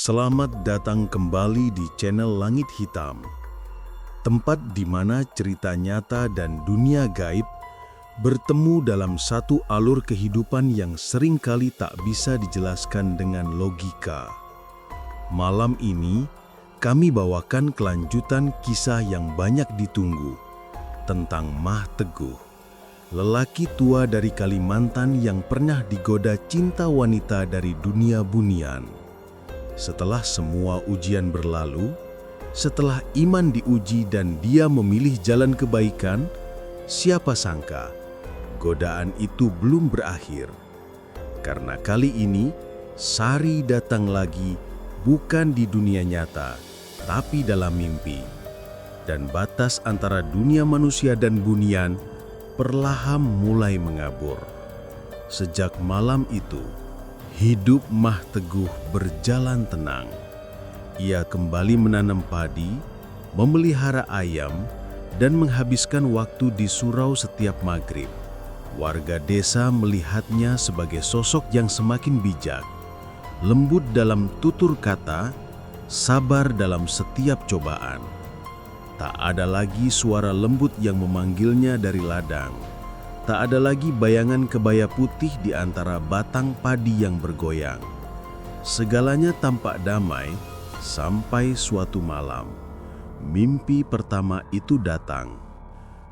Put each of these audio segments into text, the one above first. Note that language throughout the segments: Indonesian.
Selamat datang kembali di channel Langit Hitam, tempat di mana cerita nyata dan dunia gaib bertemu dalam satu alur kehidupan yang seringkali tak bisa dijelaskan dengan logika. Malam ini, kami bawakan kelanjutan kisah yang banyak ditunggu tentang Mah Teguh, lelaki tua dari Kalimantan yang pernah digoda cinta wanita dari dunia bunian. Setelah semua ujian berlalu, setelah iman diuji dan dia memilih jalan kebaikan, siapa sangka godaan itu belum berakhir. Karena kali ini, Sari datang lagi bukan di dunia nyata, tapi dalam mimpi. Dan batas antara dunia manusia dan bunian perlahan mulai mengabur. Sejak malam itu, hidup Mah Teguh berjalan tenang. Ia kembali menanam padi, memelihara ayam, dan menghabiskan waktu di surau setiap maghrib. Warga desa melihatnya sebagai sosok yang semakin bijak, lembut dalam tutur kata, sabar dalam setiap cobaan. Tak ada lagi suara lembut yang memanggilnya dari ladang. Tak ada lagi bayangan kebaya putih di antara batang padi yang bergoyang. Segalanya tampak damai sampai suatu malam. Mimpi pertama itu datang.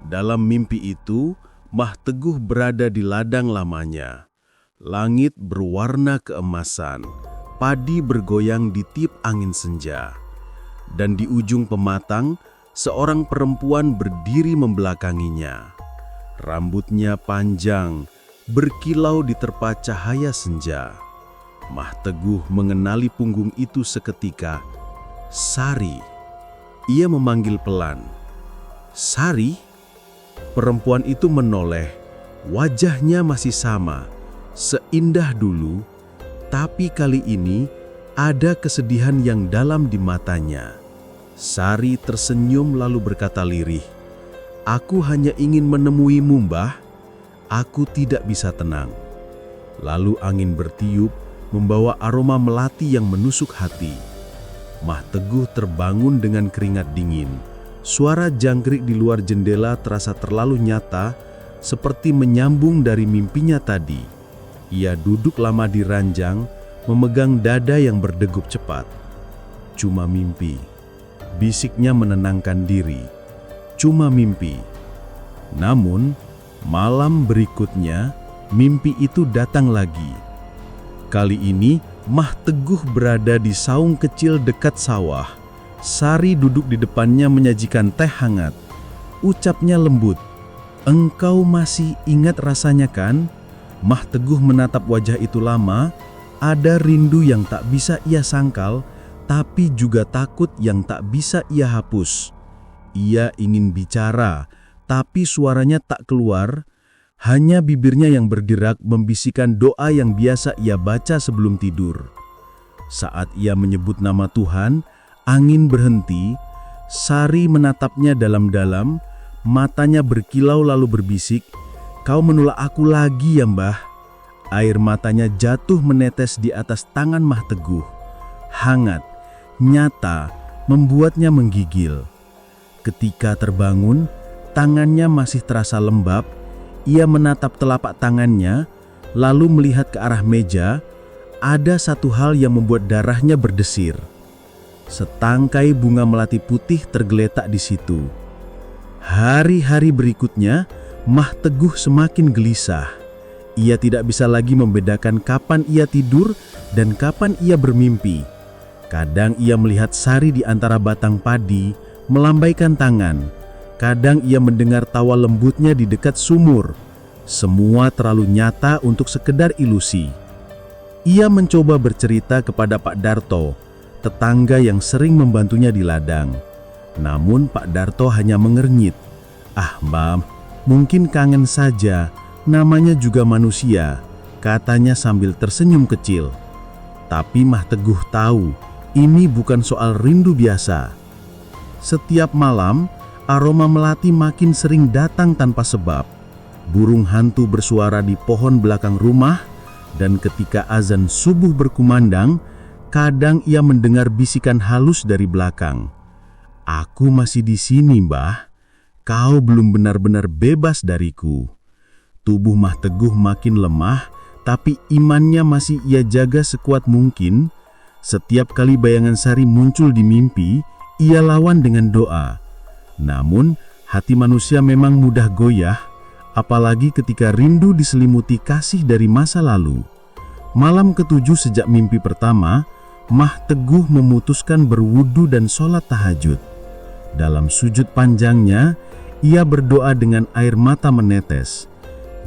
Dalam mimpi itu, Mah Teguh berada di ladang lamanya. Langit berwarna keemasan, padi bergoyang di tiup angin senja. Dan di ujung pematang, seorang perempuan berdiri membelakanginya. Rambutnya panjang, berkilau diterpa cahaya senja. Mah Teguh mengenali punggung itu seketika. Sari. Ia memanggil pelan. Sari? Perempuan itu menoleh. Wajahnya masih sama, seindah dulu, tapi kali ini ada kesedihan yang dalam di matanya. Sari tersenyum lalu berkata lirih, "Aku hanya ingin menemuimu, Mbah. Aku tidak bisa tenang." Lalu angin bertiup, membawa aroma melati yang menusuk hati. Mah Teguh terbangun dengan keringat dingin. Suara jangkrik di luar jendela terasa terlalu nyata, seperti menyambung dari mimpinya tadi. Ia duduk lama di ranjang, memegang dada yang berdegup cepat. "Cuma mimpi," bisiknya menenangkan diri. "Cuma mimpi." Namun, malam berikutnya, mimpi itu datang lagi. Kali ini, Mah Teguh berada di saung kecil dekat sawah. Sari duduk di depannya menyajikan teh hangat. Ucapnya lembut, "Engkau masih ingat rasanya kan?" Mah Teguh menatap wajah itu lama. Ada rindu yang tak bisa ia sangkal, tapi juga takut yang tak bisa ia hapus. Ia ingin bicara, tapi suaranya tak keluar. Hanya bibirnya yang bergerak membisikkan doa yang biasa ia baca sebelum tidur. Saat ia menyebut nama Tuhan, angin berhenti. Sari menatapnya dalam-dalam, matanya berkilau lalu berbisik, "Kau menolak aku lagi ya, Mbah?" Air matanya jatuh menetes di atas tangan Mah Teguh. Hangat, nyata, membuatnya menggigil. Ketika terbangun, tangannya masih terasa lembab. Ia menatap telapak tangannya, lalu melihat ke arah meja. Ada satu hal yang membuat darahnya berdesir. Setangkai bunga melati putih tergeletak di situ. Hari-hari berikutnya, Mah Teguh semakin gelisah. Ia tidak bisa lagi membedakan kapan ia tidur dan kapan ia bermimpi. Kadang ia melihat Sari di antara batang padi, melambaikan tangan. Kadang ia mendengar tawa lembutnya di dekat sumur. Semua terlalu nyata untuk sekedar ilusi. Ia mencoba bercerita kepada Pak Darto, tetangga yang sering membantunya di ladang. Namun Pak Darto hanya mengernyit. "Ah, Mam, mungkin kangen saja, namanya juga manusia," katanya sambil tersenyum kecil. Tapi Mah Teguh tahu, ini bukan soal rindu biasa. Setiap malam, aroma melati makin sering datang tanpa sebab. Burung hantu bersuara di pohon belakang rumah, dan ketika azan subuh berkumandang, Kadang ia mendengar bisikan halus dari belakang. "Aku masih di sini, Mbah. Kau belum benar-benar bebas dariku." Tubuh Mah Teguh makin lemah, tapi imannya masih ia jaga sekuat mungkin. Setiap kali bayangan Sari muncul di mimpi, ia lawan dengan doa. Namun, hati manusia memang mudah goyah, apalagi ketika rindu diselimuti kasih dari masa lalu. Malam ketujuh sejak mimpi pertama, Mah Teguh memutuskan berwudu dan sholat tahajud. Dalam sujud panjangnya, ia berdoa dengan air mata menetes.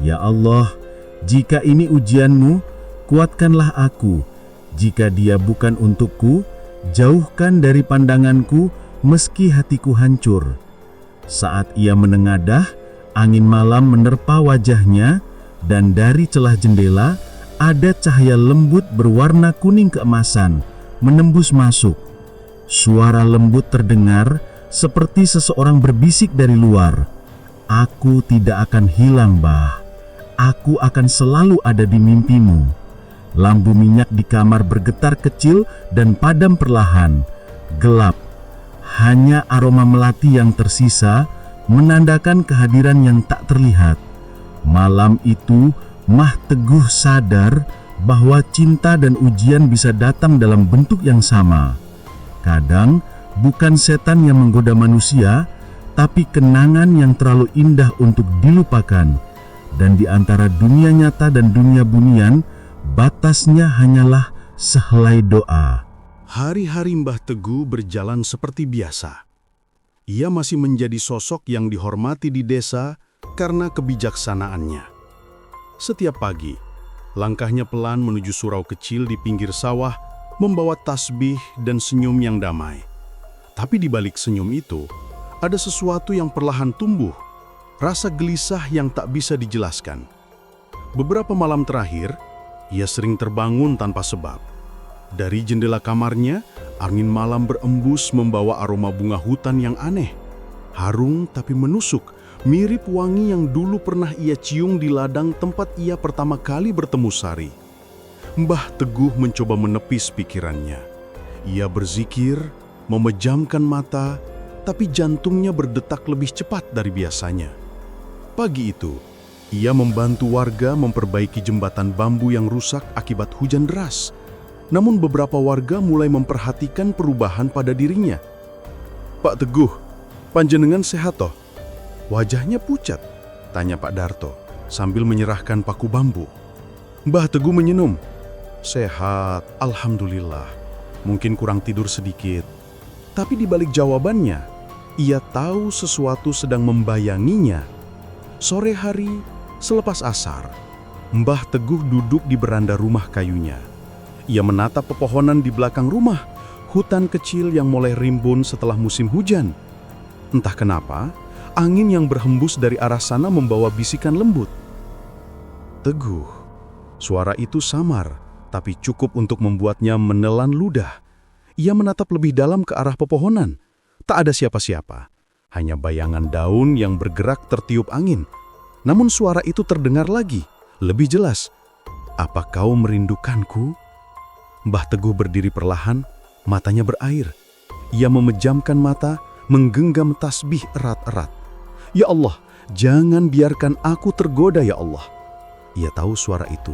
"Ya Allah, jika ini ujianmu, kuatkanlah aku. Jika dia bukan untukku, jauhkan dari pandanganku meski hatiku hancur." Saat ia menengadah, angin malam menerpa wajahnya, dan dari celah jendela ada cahaya lembut berwarna kuning keemasan menembus masuk. Suara lembut terdengar seperti seseorang berbisik dari luar. "Aku tidak akan hilang, Mbah. Aku akan selalu ada di mimpimu." Lampu minyak di kamar bergetar kecil dan padam perlahan. Gelap. Hanya aroma melati yang tersisa menandakan kehadiran yang tak terlihat. Malam itu, Mah Teguh sadar bahwa cinta dan ujian bisa datang dalam bentuk yang sama. Kadang, bukan setan yang menggoda manusia, tapi kenangan yang terlalu indah untuk dilupakan. Dan di antara dunia nyata dan dunia bunian, batasnya hanyalah sehelai doa. Hari-hari Mbah Teguh berjalan seperti biasa. Ia masih menjadi sosok yang dihormati di desa karena kebijaksanaannya. Setiap pagi, langkahnya pelan menuju surau kecil di pinggir sawah, membawa tasbih dan senyum yang damai. Tapi di balik senyum itu, ada sesuatu yang perlahan tumbuh, rasa gelisah yang tak bisa dijelaskan. Beberapa malam terakhir, ia sering terbangun tanpa sebab. Dari jendela kamarnya, angin malam berembus membawa aroma bunga hutan yang aneh. Harum tapi menusuk, mirip wangi yang dulu pernah ia cium di ladang tempat ia pertama kali bertemu Sari. Mbah Teguh mencoba menepis pikirannya. Ia berzikir, memejamkan mata, tapi jantungnya berdetak lebih cepat dari biasanya. Pagi itu, ia membantu warga memperbaiki jembatan bambu yang rusak akibat hujan deras. Namun beberapa warga mulai memperhatikan perubahan pada dirinya. "Pak Teguh, panjenengan sehat toh?" "Wajahnya pucat," tanya Pak Darto sambil menyerahkan paku bambu. Mbah Teguh menyenum. "Sehat, alhamdulillah. Mungkin kurang tidur sedikit." Tapi di balik jawabannya, ia tahu sesuatu sedang membayanginya. Sore hari, selepas asar, Mbah Teguh duduk di beranda rumah kayunya. Ia menatap pepohonan di belakang rumah, hutan kecil yang mulai rimbun setelah musim hujan. Entah kenapa, angin yang berhembus dari arah sana membawa bisikan lembut. "Teguh." Suara itu samar, tapi cukup untuk membuatnya menelan ludah. Ia menatap lebih dalam ke arah pepohonan. Tak ada siapa-siapa, hanya bayangan daun yang bergerak tertiup angin. Namun suara itu terdengar lagi, lebih jelas. "Apa kau merindukanku?" Mbah Teguh berdiri perlahan, matanya berair. Ia memejamkan mata, menggenggam tasbih erat-erat. "Ya Allah, jangan biarkan aku tergoda ya Allah." Ia tahu suara itu,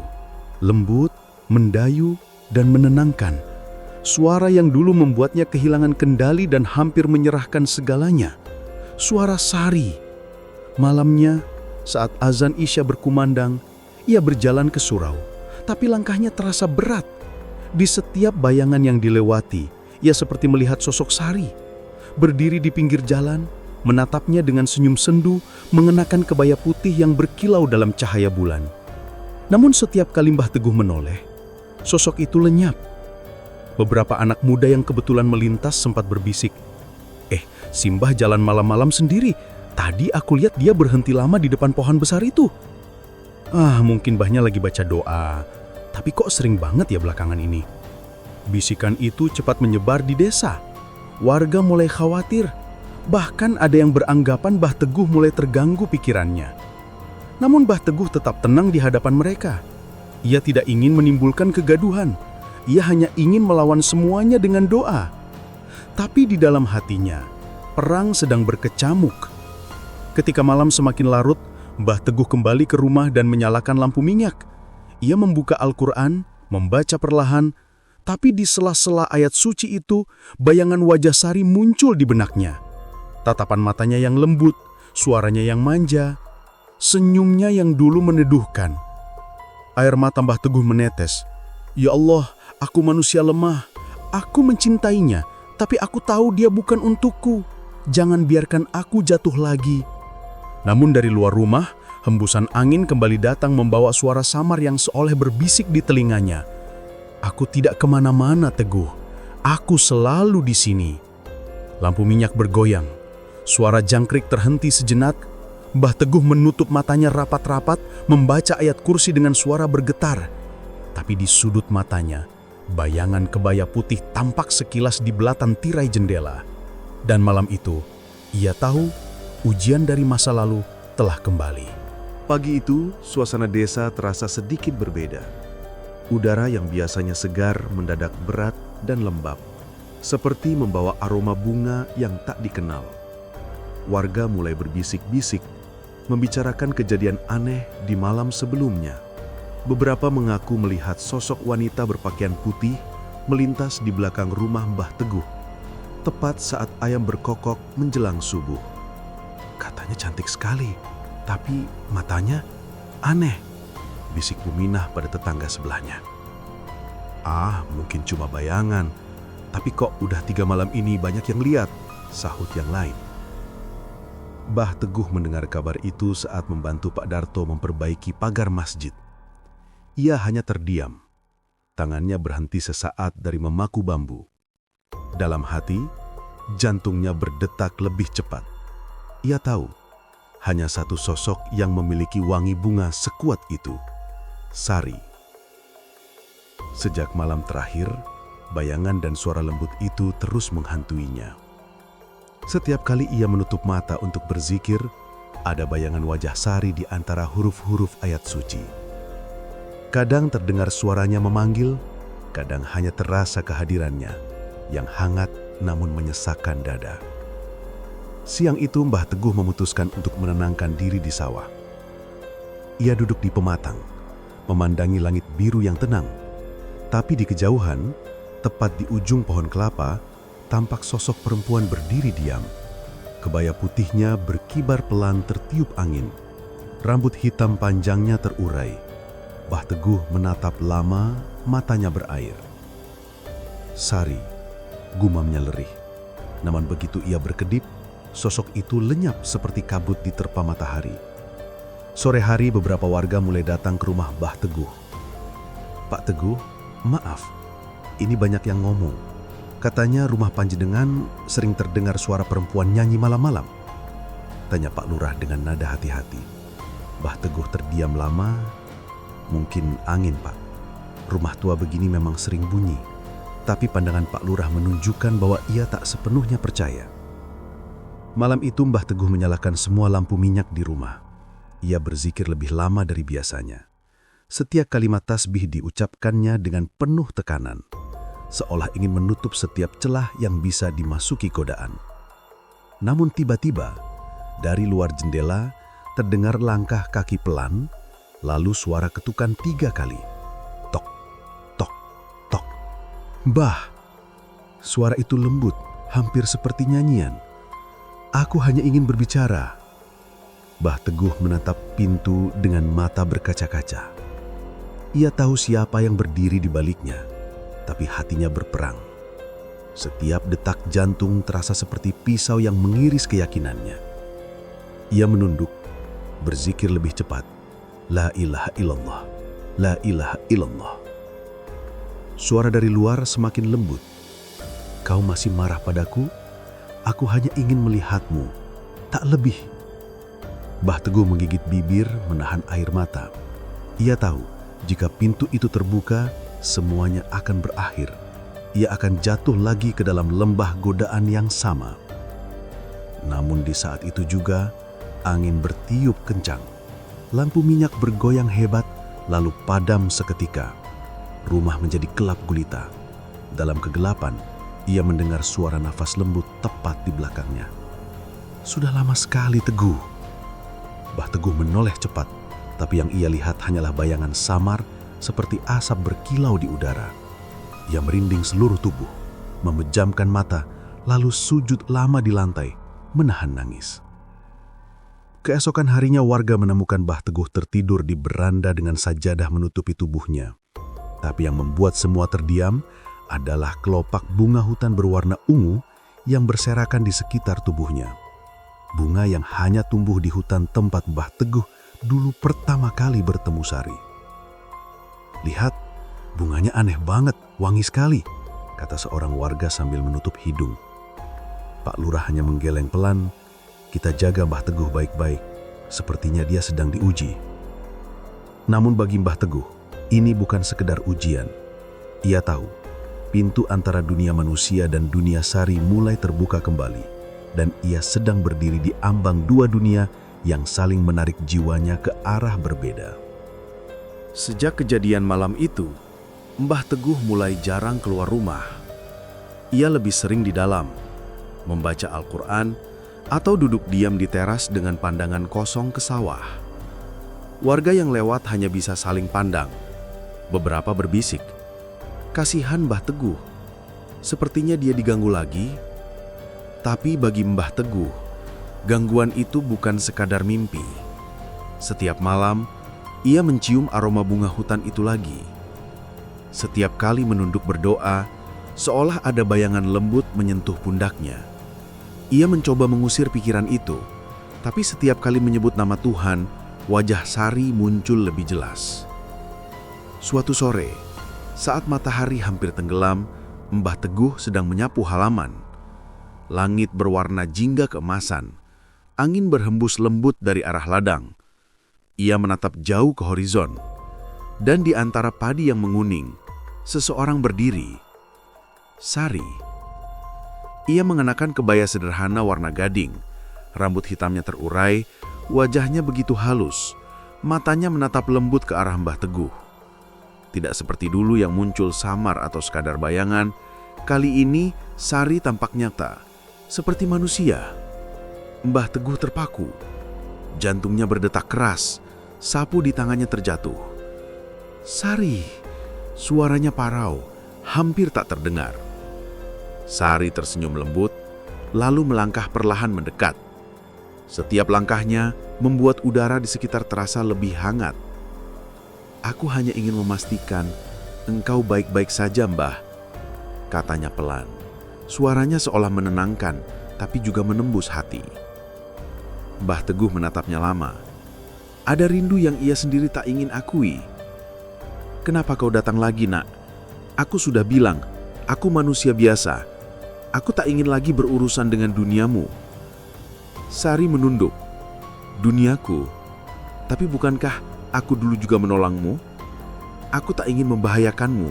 lembut, mendayu, dan menenangkan. Suara yang dulu membuatnya kehilangan kendali dan hampir menyerahkan segalanya. Suara Sari. Malamnya, saat azan Isya berkumandang, ia berjalan ke surau, tapi langkahnya terasa berat. Di setiap bayangan yang dilewati, ia seperti melihat sosok Sari. Berdiri di pinggir jalan, menatapnya dengan senyum sendu, mengenakan kebaya putih yang berkilau dalam cahaya bulan. Namun setiap kali Mbah Teguh menoleh, sosok itu lenyap. Beberapa anak muda yang kebetulan melintas sempat berbisik, si Mbah jalan malam-malam sendiri. Tadi aku lihat dia berhenti lama di depan pohon besar itu." Mungkin Mbahnya lagi baca doa. Tapi kok sering banget ya belakangan ini?" Bisikan itu cepat menyebar di desa. Warga mulai khawatir. Bahkan ada yang beranggapan Mbah Teguh mulai terganggu pikirannya. Namun Mbah Teguh tetap tenang di hadapan mereka. Ia tidak ingin menimbulkan kegaduhan. Ia hanya ingin melawan semuanya dengan doa. Tapi di dalam hatinya, perang sedang berkecamuk. Ketika malam semakin larut, Mbah Teguh kembali ke rumah dan menyalakan lampu minyak. Ia membuka Al-Quran, membaca perlahan, tapi di sela-sela ayat suci itu, bayangan wajah Sari muncul di benaknya. Tatapan matanya yang lembut, suaranya yang manja, senyumnya yang dulu meneduhkan. Air mata Mbah Teguh menetes. Ya Allah, aku manusia lemah. Aku mencintainya, tapi aku tahu dia bukan untukku. Jangan biarkan aku jatuh lagi. Namun dari luar rumah, hembusan angin kembali datang membawa suara samar yang seolah berbisik di telinganya. Aku tidak kemana-mana, Teguh. Aku selalu di sini. Lampu minyak bergoyang. Suara jangkrik terhenti sejenak. Mbah Teguh menutup matanya rapat-rapat, membaca ayat kursi dengan suara bergetar. Tapi di sudut matanya, bayangan kebaya putih tampak sekilas di belatan tirai jendela. Dan malam itu, ia tahu ujian dari masa lalu telah kembali. Pagi itu, suasana desa terasa sedikit berbeda. Udara yang biasanya segar mendadak berat dan lembab, seperti membawa aroma bunga yang tak dikenal. Warga mulai berbisik-bisik, membicarakan kejadian aneh di malam sebelumnya. Beberapa mengaku melihat sosok wanita berpakaian putih melintas di belakang rumah Mbah Teguh, tepat saat ayam berkokok menjelang subuh. Katanya cantik sekali, tapi matanya aneh, bisik Muminah pada tetangga sebelahnya. Ah, mungkin cuma bayangan, tapi kok udah 3 malam ini banyak yang lihat, sahut yang lain. Mbah Teguh mendengar kabar itu saat membantu Pak Darto memperbaiki pagar masjid. Ia hanya terdiam. Tangannya berhenti sesaat dari memaku bambu. Dalam hati, jantungnya berdetak lebih cepat. Ia tahu, hanya satu sosok yang memiliki wangi bunga sekuat itu, Sari. Sejak malam terakhir, bayangan dan suara lembut itu terus menghantuinya. Setiap kali ia menutup mata untuk berzikir, ada bayangan wajah Sari di antara huruf-huruf ayat suci. Kadang terdengar suaranya memanggil, kadang hanya terasa kehadirannya, yang hangat namun menyesakkan dada. Siang itu Mbah Teguh memutuskan untuk menenangkan diri di sawah. Ia duduk di pematang, memandangi langit biru yang tenang. Tapi di kejauhan, tepat di ujung pohon kelapa, tampak sosok perempuan berdiri diam. Kebaya putihnya berkibar pelan tertiup angin. Rambut hitam panjangnya terurai. Mbah Teguh menatap lama, matanya berair. Sari, gumamnya lirih. Namun begitu ia berkedip, sosok itu lenyap seperti kabut diterpa matahari. Sore hari beberapa warga mulai datang ke rumah Mbah Teguh. Pak Teguh, maaf, ini banyak yang ngomong. Katanya rumah panjenengan sering terdengar suara perempuan nyanyi malam-malam. Tanya Pak Lurah dengan nada hati-hati. Mbah Teguh terdiam lama. Mungkin angin, Pak. Rumah tua begini memang sering bunyi. Tapi pandangan Pak Lurah menunjukkan bahwa ia tak sepenuhnya percaya. Malam itu Mbah Teguh menyalakan semua lampu minyak di rumah. Ia berzikir lebih lama dari biasanya. Setiap kalimat tasbih diucapkannya dengan penuh tekanan, seolah ingin menutup setiap celah yang bisa dimasuki godaan. Namun tiba-tiba, dari luar jendela terdengar langkah kaki pelan, lalu suara ketukan 3 kali. Tok, tok, tok. Mbah, suara itu lembut, hampir seperti nyanyian. Aku hanya ingin berbicara. Mbah Teguh menatap pintu dengan mata berkaca-kaca. Ia tahu siapa yang berdiri di baliknya, tapi hatinya berperang. Setiap detak jantung terasa seperti pisau yang mengiris keyakinannya. Ia menunduk, berzikir lebih cepat. La ilaha illallah, la ilaha illallah. Suara dari luar semakin lembut. Kau masih marah padaku? Aku hanya ingin melihatmu, tak lebih. Mbah Teguh menggigit bibir, menahan air mata. Ia tahu, jika pintu itu terbuka, semuanya akan berakhir. Ia akan jatuh lagi ke dalam lembah godaan yang sama. Namun di saat itu juga, angin bertiup kencang. Lampu minyak bergoyang hebat, lalu padam seketika. rumah menjadi gelap gulita. Dalam kegelapan, ia mendengar suara nafas lembut tepat di belakangnya. Sudah lama sekali Teguh. Mbah Teguh menoleh cepat, tapi yang ia lihat hanyalah bayangan samar seperti asap berkilau di udara. Ia merinding seluruh tubuh, memejamkan mata, lalu sujud lama di lantai, menahan nangis. Keesokan harinya warga menemukan Mbah Teguh tertidur di beranda dengan sajadah menutupi tubuhnya. Tapi yang membuat semua terdiam adalah kelopak bunga hutan berwarna ungu yang berserakan di sekitar tubuhnya. Bunga yang hanya tumbuh di hutan tempat Mbah Teguh dulu pertama kali bertemu Sari. "Lihat, bunganya aneh banget, wangi sekali," kata seorang warga sambil menutup hidung. Pak Lurah hanya menggeleng pelan. "Kita jaga Mbah Teguh baik-baik, sepertinya dia sedang diuji." Namun bagi Mbah Teguh, ini bukan sekedar ujian. Ia tahu, pintu antara dunia manusia dan dunia Sari mulai terbuka kembali, dan ia sedang berdiri di ambang dua dunia yang saling menarik jiwanya ke arah berbeda. Sejak kejadian malam itu, Mbah Teguh mulai jarang keluar rumah. Ia lebih sering di dalam, membaca Al-Quran, atau duduk diam di teras dengan pandangan kosong ke sawah. Warga yang lewat hanya bisa saling pandang. Beberapa berbisik, "Kasihan Mbah Teguh, sepertinya dia diganggu lagi." Tapi bagi Mbah Teguh, gangguan itu bukan sekadar mimpi. Setiap malam, ia mencium aroma bunga hutan itu lagi. Setiap kali menunduk berdoa, seolah ada bayangan lembut menyentuh pundaknya. Ia mencoba mengusir pikiran itu, tapi setiap kali menyebut nama Tuhan, wajah Sari muncul lebih jelas. Suatu sore, saat matahari hampir tenggelam, Mbah Teguh sedang menyapu halaman. Langit berwarna jingga keemasan, angin berhembus lembut dari arah ladang. Ia menatap jauh ke horizon, dan di antara padi yang menguning, seseorang berdiri. Sari. Ia mengenakan kebaya sederhana warna gading, rambut hitamnya terurai, wajahnya begitu halus, matanya menatap lembut ke arah Mbah Teguh. Tidak seperti dulu yang muncul samar atau sekadar bayangan, kali ini Sari tampak nyata, seperti manusia. Mbah Teguh terpaku. Jantungnya berdetak keras, sapu di tangannya terjatuh. "Sari!" Suaranya parau, hampir tak terdengar. Sari tersenyum lembut, lalu melangkah perlahan mendekat. Setiap langkahnya membuat udara di sekitar terasa lebih hangat. "Aku hanya ingin memastikan engkau baik-baik saja, Mbah," katanya pelan. Suaranya seolah menenangkan, tapi juga menembus hati. Mbah Teguh menatapnya lama. Ada rindu yang ia sendiri tak ingin akui. "Kenapa kau datang lagi, Nak? Aku sudah bilang, aku manusia biasa. Aku tak ingin lagi berurusan dengan duniamu." Sari menunduk. "Duniaku? Tapi bukankah aku dulu juga menolongmu? Aku tak ingin membahayakanmu,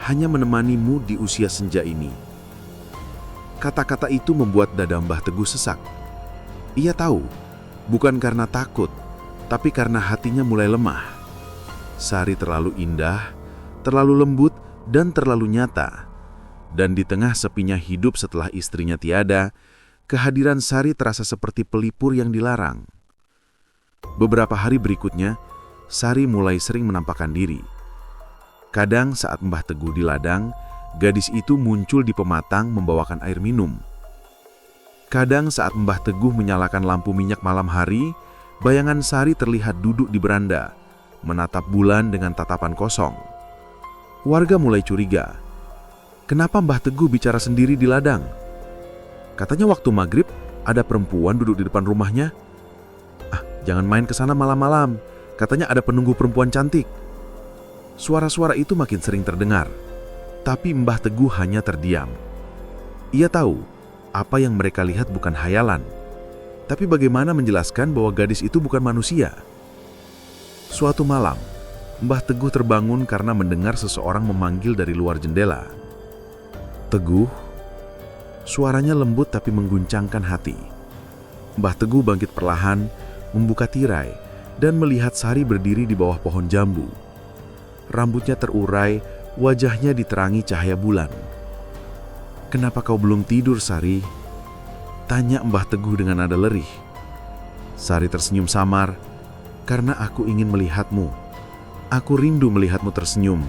hanya menemanimu di usia senja ini." Kata-kata itu membuat dada Mbah Teguh sesak. Ia tahu, bukan karena takut, tapi karena hatinya mulai lemah. Sari terlalu indah, terlalu lembut, dan terlalu nyata. Dan di tengah sepinya hidup setelah istrinya tiada, kehadiran Sari terasa seperti pelipur yang dilarang. Beberapa hari berikutnya, Sari mulai sering menampakkan diri. Kadang saat Mbah Teguh di ladang, gadis itu muncul di pematang membawakan air minum. Kadang saat Mbah Teguh menyalakan lampu minyak malam hari, bayangan Sari terlihat duduk di beranda, menatap bulan dengan tatapan kosong. Warga mulai curiga. Kenapa Mbah Teguh bicara sendiri di ladang? Katanya waktu maghrib ada perempuan duduk di depan rumahnya. "Ah, jangan main ke sana malam-malam. Katanya ada penunggu perempuan cantik." Suara-suara itu makin sering terdengar. Tapi Mbah Teguh hanya terdiam. Ia tahu apa yang mereka lihat bukan hayalan. Tapi bagaimana menjelaskan bahwa gadis itu bukan manusia? Suatu malam, Mbah Teguh terbangun karena mendengar seseorang memanggil dari luar jendela. "Teguh?" Suaranya lembut tapi mengguncangkan hati. Mbah Teguh bangkit perlahan, membuka tirai, dan melihat Sari berdiri di bawah pohon jambu. rambutnya terurai, wajahnya diterangi cahaya bulan. "Kenapa kau belum tidur, Sari?" tanya Mbah Teguh dengan nada lerih. Sari tersenyum samar, "Karena aku ingin melihatmu. Aku rindu melihatmu tersenyum."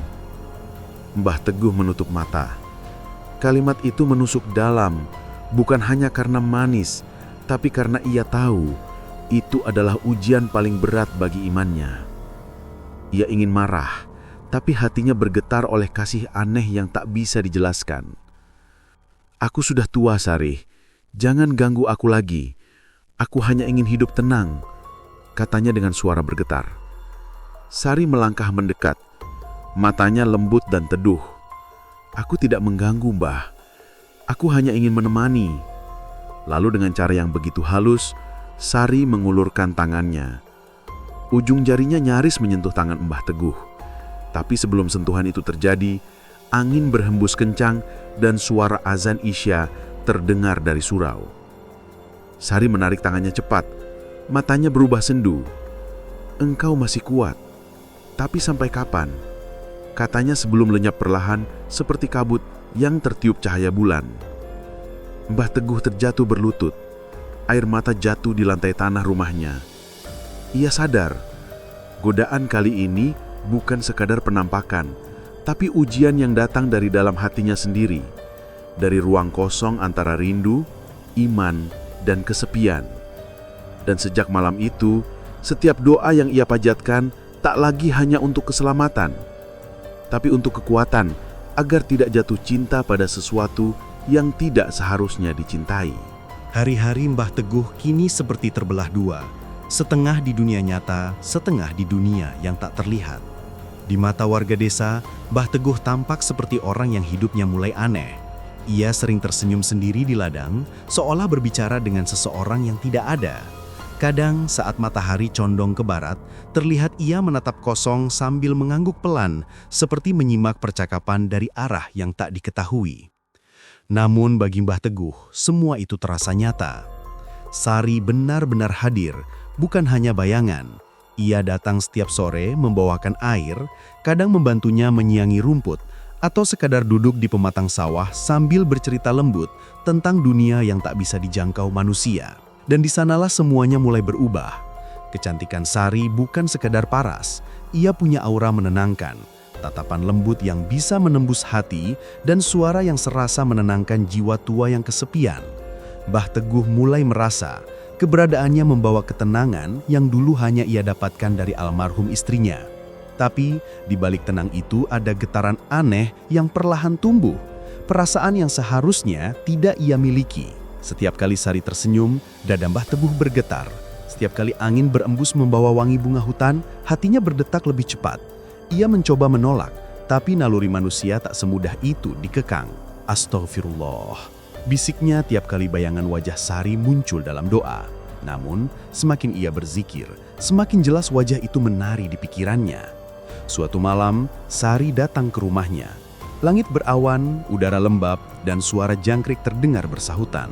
Mbah Teguh menutup mata. Kalimat itu menusuk dalam, bukan hanya karena manis, tapi karena ia tahu itu adalah ujian paling berat bagi imannya. Ia ingin marah, tapi hatinya bergetar oleh kasih aneh yang tak bisa dijelaskan. "Aku sudah tua, Sari. Jangan ganggu aku lagi. Aku hanya ingin hidup tenang," katanya dengan suara bergetar. Sari melangkah mendekat. Matanya lembut dan teduh. "Aku tidak mengganggu, Mbah. Aku hanya ingin menemani." Lalu dengan cara yang begitu halus, Sari mengulurkan tangannya. Ujung jarinya nyaris menyentuh tangan Mbah Teguh. Tapi sebelum sentuhan itu terjadi, angin berhembus kencang dan suara azan Isya terdengar dari surau. Sari menarik tangannya cepat. Matanya berubah sendu. "Engkau masih kuat. Tapi sampai kapan?" katanya sebelum lenyap perlahan seperti kabut yang tertiup cahaya bulan. Mbah Teguh terjatuh berlutut. Air mata jatuh di lantai tanah rumahnya. Ia sadar, godaan kali ini bukan sekadar penampakan, tapi ujian yang datang dari dalam hatinya sendiri, dari ruang kosong antara rindu, iman, dan kesepian. Dan sejak malam itu, setiap doa yang ia panjatkan tak lagi hanya untuk keselamatan, tapi untuk kekuatan agar tidak jatuh cinta pada sesuatu yang tidak seharusnya dicintai. Hari-hari Mbah Teguh kini seperti terbelah dua, setengah di dunia nyata, setengah di dunia yang tak terlihat. Di mata warga desa, Mbah Teguh tampak seperti orang yang hidupnya mulai aneh. Ia sering tersenyum sendiri di ladang, seolah berbicara dengan seseorang yang tidak ada. Kadang saat matahari condong ke barat, terlihat ia menatap kosong sambil mengangguk pelan, seperti menyimak percakapan dari arah yang tak diketahui. Namun bagi Mbah Teguh, semua itu terasa nyata. Sari benar-benar hadir, bukan hanya bayangan. Ia datang setiap sore membawakan air, kadang membantunya menyiangi rumput, atau sekadar duduk di pematang sawah sambil bercerita lembut tentang dunia yang tak bisa dijangkau manusia. Dan di sanalah semuanya mulai berubah. Kecantikan Sari bukan sekadar paras, ia punya aura menenangkan, tatapan lembut yang bisa menembus hati, dan suara yang serasa menenangkan jiwa tua yang kesepian. Mbah Teguh mulai merasa keberadaannya membawa ketenangan yang dulu hanya ia dapatkan dari almarhum istrinya. Tapi di balik tenang itu ada getaran aneh yang perlahan tumbuh, perasaan yang seharusnya tidak ia miliki. Setiap kali Sari tersenyum, dada Mbah Teguh bergetar. Setiap kali angin berembus membawa wangi bunga hutan, hatinya berdetak lebih cepat. Ia mencoba menolak, tapi naluri manusia tak semudah itu dikekang. Astaghfirullah, bisiknya tiap kali bayangan wajah Sari muncul dalam doa. Namun, semakin ia berzikir, semakin jelas wajah itu menari di pikirannya. Suatu malam, Sari datang ke rumahnya. Langit berawan, udara lembab, dan suara jangkrik terdengar bersahutan.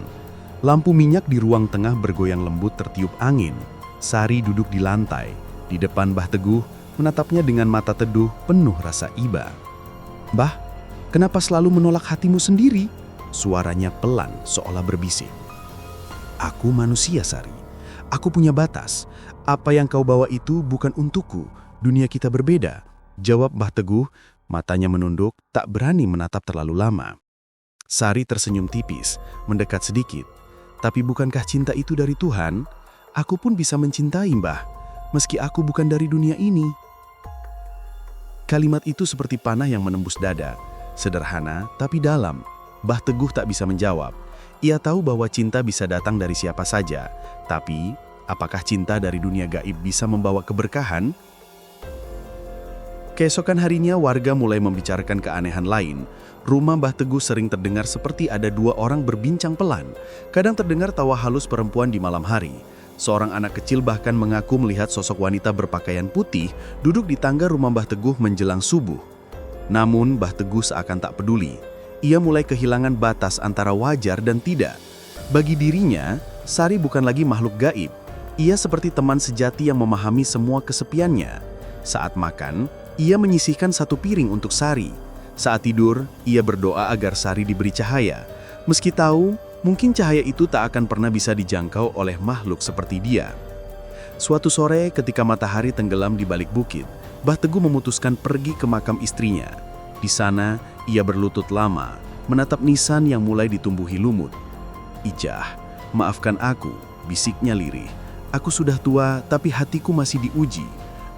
Lampu minyak di ruang tengah bergoyang lembut tertiup angin. Sari duduk di lantai, di depan Mbah Teguh, menatapnya dengan mata teduh penuh rasa iba. "Mbah, kenapa selalu menolak hatimu sendiri?" Suaranya pelan seolah berbisik. "Aku manusia, Sari. Aku punya batas. Apa yang kau bawa itu bukan untukku. Dunia kita berbeda," jawab Mbah Teguh, matanya menunduk, tak berani menatap terlalu lama. Sari tersenyum tipis, mendekat sedikit. "Tapi bukankah cinta itu dari Tuhan? Aku pun bisa mencintai, Mbah, meski aku bukan dari dunia ini." Kalimat itu seperti panah yang menembus dada. Sederhana, tapi dalam. Mbah Teguh tak bisa menjawab. Ia tahu bahwa cinta bisa datang dari siapa saja. Tapi, apakah cinta dari dunia gaib bisa membawa keberkahan? Keesokan harinya warga mulai membicarakan keanehan lain. Rumah Mbah Teguh sering terdengar seperti ada dua orang berbincang pelan. Kadang terdengar tawa halus perempuan di malam hari. Seorang anak kecil bahkan mengaku melihat sosok wanita berpakaian putih duduk di tangga rumah Mbah Teguh menjelang subuh. Namun Mbah Teguh seakan tak peduli. Ia mulai kehilangan batas antara wajar dan tidak. Bagi dirinya, Sari bukan lagi makhluk gaib. Ia seperti teman sejati yang memahami semua kesepiannya. Saat makan, Ia menyisihkan satu piring untuk Sari. Saat tidur, ia berdoa agar Sari diberi cahaya. Meski tahu, mungkin cahaya itu tak akan pernah bisa dijangkau oleh makhluk seperti dia. Suatu sore ketika matahari tenggelam di balik bukit, Mbah Teguh memutuskan pergi ke makam istrinya. Di sana, ia berlutut lama, menatap nisan yang mulai ditumbuhi lumut. "Ijah, maafkan aku," bisiknya lirih. "Aku sudah tua, tapi hatiku masih diuji.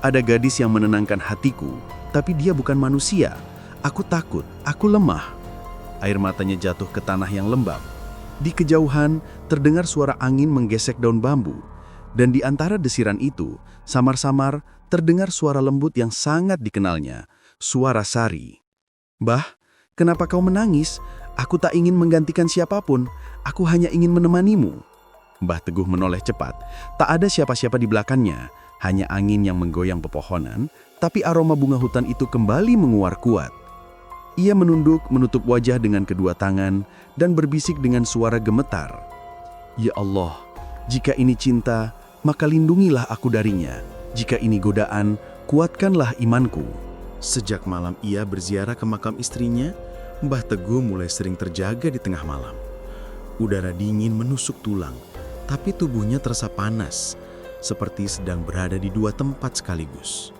Ada gadis yang menenangkan hatiku, tapi dia bukan manusia. Aku takut, aku lemah." Air matanya jatuh ke tanah yang lembab. Di kejauhan, terdengar suara angin menggesek daun bambu. Dan di antara desiran itu, samar-samar terdengar suara lembut yang sangat dikenalnya, suara Sari. "Mbah, kenapa kau menangis? Aku tak ingin menggantikan siapapun, aku hanya ingin menemanimu." Mbah Teguh menoleh cepat. Tak ada siapa-siapa di belakangnya, hanya angin yang menggoyang pepohonan, tapi aroma bunga hutan itu kembali menguar kuat. Ia menunduk, menutup wajah dengan kedua tangan, dan berbisik dengan suara gemetar. "Ya Allah, jika ini cinta, maka lindungilah aku darinya. Jika ini godaan, kuatkanlah imanku." Sejak malam ia berziarah ke makam istrinya, Mbah Teguh mulai sering terjaga di tengah malam. Udara dingin menusuk tulang, tapi tubuhnya terasa panas, seperti sedang berada di dua tempat sekaligus.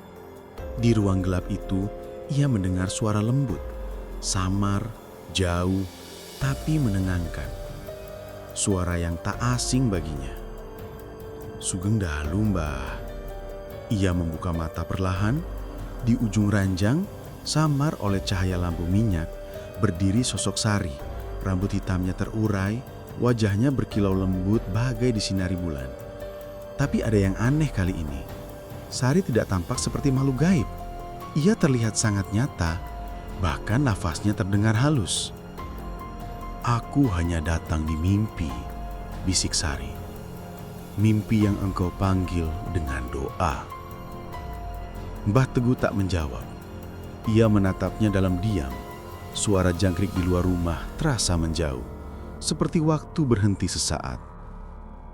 Di ruang gelap itu, ia mendengar suara lembut, samar, jauh, tapi menenangkan. Suara yang tak asing baginya. "Sugeng Dalu, Mbah." Ia membuka mata perlahan. Di ujung ranjang, samar oleh cahaya lampu minyak, berdiri sosok Sari. Rambut hitamnya terurai, wajahnya berkilau lembut bagai disinari bulan. Tapi ada yang aneh kali ini. Sari tidak tampak seperti makhluk gaib. Ia terlihat sangat nyata, bahkan nafasnya terdengar halus. "Aku hanya datang di mimpi," bisik Sari. "Mimpi yang engkau panggil dengan doa." Mbah Teguh tak menjawab. Ia menatapnya dalam diam. Suara jangkrik di luar rumah terasa menjauh, seperti waktu berhenti sesaat.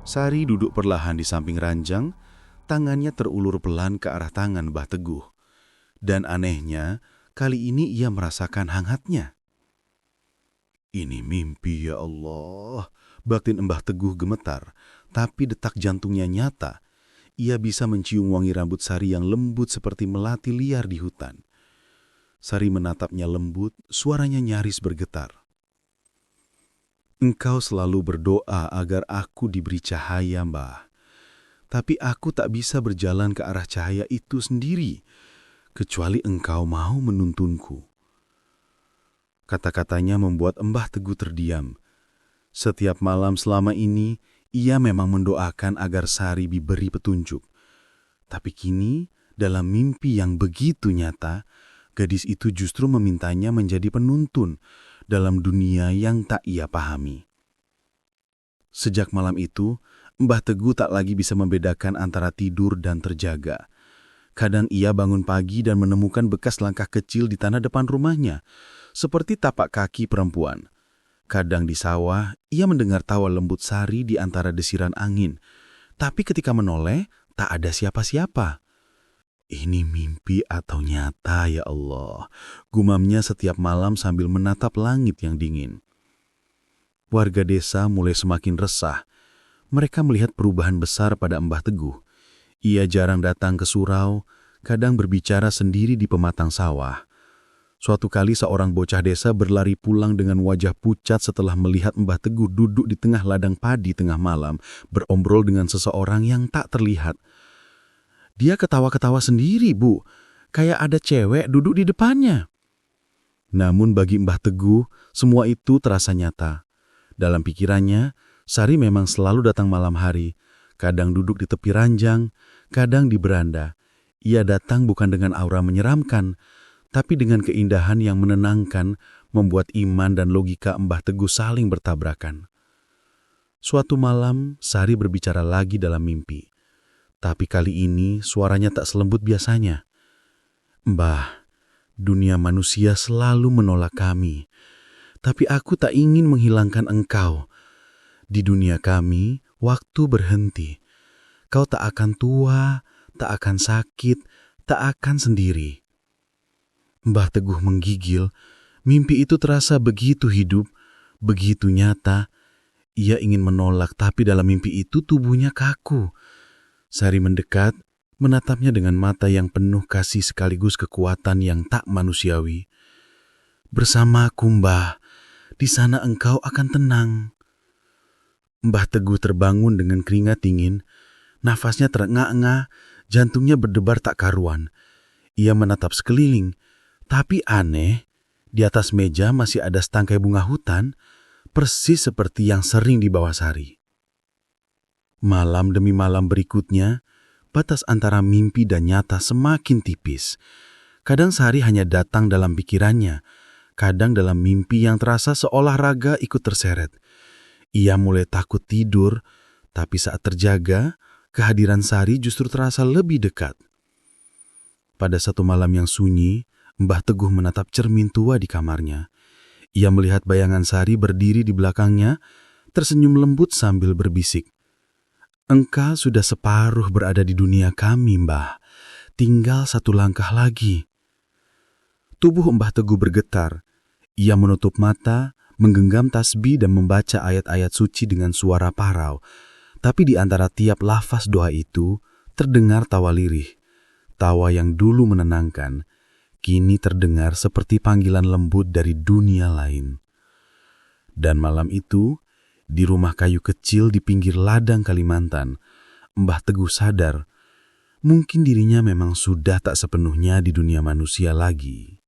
Sari duduk perlahan di samping ranjang, tangannya terulur pelan ke arah tangan Mbah Teguh. Dan anehnya, kali ini ia merasakan hangatnya. "Ini mimpi, ya Allah," batin Mbah Teguh gemetar, tapi detak jantungnya nyata. Ia bisa mencium wangi rambut Sari yang lembut seperti melati liar di hutan. Sari menatapnya lembut, suaranya nyaris bergetar. "Engkau selalu berdoa agar aku diberi cahaya, Mbah. Tapi aku tak bisa berjalan ke arah cahaya itu sendiri, kecuali engkau mau menuntunku." Kata-katanya membuat Mbah Teguh terdiam. Setiap malam selama ini, ia memang mendoakan agar Sari diberi petunjuk. Tapi kini, dalam mimpi yang begitu nyata, gadis itu justru memintanya menjadi penuntun dalam dunia yang tak ia pahami. Sejak malam itu, Mbah Teguh tak lagi bisa membedakan antara tidur dan terjaga. Kadang ia bangun pagi dan menemukan bekas langkah kecil di tanah depan rumahnya, seperti tapak kaki perempuan. Kadang di sawah, ia mendengar tawa lembut Sari di antara desiran angin. Tapi ketika menoleh, tak ada siapa-siapa. "Ini mimpi atau nyata, ya Allah?" gumamnya setiap malam sambil menatap langit yang dingin. Warga desa mulai semakin resah. Mereka melihat perubahan besar pada Mbah Teguh. Ia jarang datang ke surau, kadang berbicara sendiri di pematang sawah. Suatu kali seorang bocah desa berlari pulang dengan wajah pucat setelah melihat Mbah Teguh duduk di tengah ladang padi tengah malam, berobrol dengan seseorang yang tak terlihat. "Dia ketawa-ketawa sendiri, Bu. Kayak ada cewek duduk di depannya." Namun bagi Mbah Teguh, semua itu terasa nyata. Dalam pikirannya, Sari memang selalu datang malam hari, kadang duduk di tepi ranjang, kadang di beranda. Ia datang bukan dengan aura menyeramkan, tapi dengan keindahan yang menenangkan, membuat iman dan logika Mbah Teguh saling bertabrakan. Suatu malam, Sari berbicara lagi dalam mimpi. Tapi kali ini suaranya tak selembut biasanya. "Mbah, dunia manusia selalu menolak kami, tapi aku tak ingin menghilangkan engkau. Di dunia kami, waktu berhenti. Kau tak akan tua, tak akan sakit, tak akan sendiri. Mbah Teguh menggigil. Mimpi itu terasa begitu hidup, begitu nyata. Ia ingin menolak, tapi dalam mimpi itu tubuhnya kaku. Sari mendekat, menatapnya dengan mata yang penuh kasih sekaligus kekuatan yang tak manusiawi. "Bersamaku, Mbah. Di sana engkau akan tenang." Mbah Teguh terbangun dengan keringat dingin. Nafasnya terengah-engah, jantungnya berdebar tak karuan. Ia menatap sekeliling, tapi aneh, di atas meja masih ada setangkai bunga hutan, persis seperti yang sering dibawa Sari. Malam demi malam berikutnya, batas antara mimpi dan nyata semakin tipis. Kadang Sari hanya datang dalam pikirannya, kadang dalam mimpi yang terasa seolah raga ikut terseret. Ia mulai takut tidur, tapi saat terjaga, kehadiran Sari justru terasa lebih dekat. Pada satu malam yang sunyi, Mbah Teguh menatap cermin tua di kamarnya. Ia melihat bayangan Sari berdiri di belakangnya, tersenyum lembut sambil berbisik. "Engkau sudah separuh berada di dunia kami, Mbah. Tinggal satu langkah lagi." Tubuh Mbah Teguh bergetar. Ia menutup mata, menggenggam tasbih dan membaca ayat-ayat suci dengan suara parau. Tapi di antara tiap lafaz doa itu, terdengar tawa lirih. Tawa yang dulu menenangkan, kini terdengar seperti panggilan lembut dari dunia lain. Dan malam itu, di rumah kayu kecil di pinggir ladang Kalimantan, Mbah Teguh sadar, mungkin dirinya memang sudah tak sepenuhnya di dunia manusia lagi.